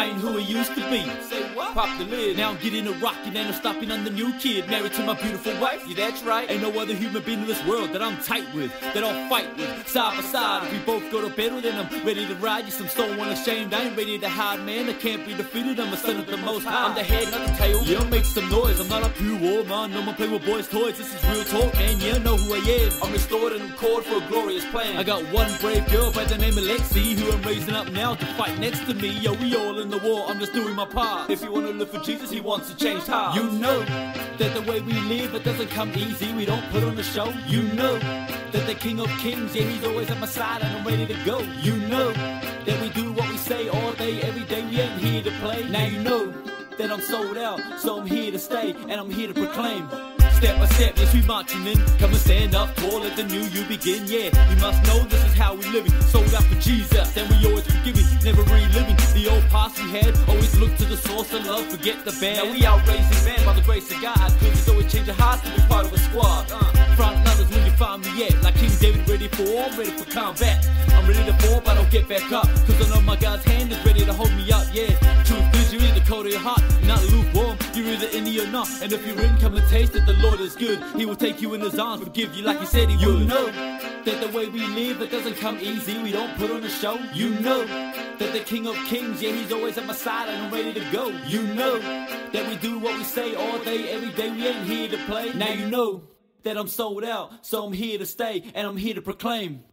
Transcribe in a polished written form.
I ain't who I used to be. Say what? Pop the lid. Now I'm getting a rockin' and I'm stopping on the new kid. Married to my beautiful wife. Yeah, that's right. Ain't no other human being in this world that I'm tight with, that I'll fight with, side by side. If we both go to bed, then I'm ready to ride. Yes, I'm so unashamed. I ain't ready to hide, man. I can't be defeated. I'm a son of the Most High. I'm the head, not the tail. Yeah, make some noise. I'm not a pure war man. No more play with boys' toys. This is real talk, man. Yeah, I know who I am. I'm restored and I'm called for a glorious plan. I got one brave girl by the name of Lexi, who I'm raising up now to fight next to me. Yo, we all in the war. I'm just doing my part. If you wanna live for Jesus, He wants to change hearts. You know that the way we live, it doesn't come easy. We don't put on a show. You know that the King of Kings, yeah, He's always at my side and I'm ready to go. You know that we do what we say all day, every day. We ain't here to play. Now you know that I'm sold out, so I'm here to stay and I'm here to proclaim. Step by step, yes, we marching in. Come and stand up tall, let the new you begin. Yeah, you must know this is how we living. Sold out for Jesus, and we always forgiving, never reliving the old past we had. Always look to the source of love, forget the bad. Now we out raising man by the grace of God, cause it's always change your hearts to be part of a squad. Front runners when you find me at, like King David ready for war, I'm ready for combat. I'm ready to fall, but I'll get back up, cause I know my God's hand is ready to hold me up. Yeah, truth is, you're either cold or you're hot, not lukewarm. You're either in or not, and if you're in, come and taste that the Lord is good. He will take you in His arms, forgive you like He said He would. You know that the way we live, it doesn't come easy. We don't put on a show. You know that the King of Kings, yeah, He's always at my side and I'm ready to go. You know that we do what we say all day, every day. We ain't here to play. Now you know that I'm sold out, so I'm here to stay and I'm here to proclaim.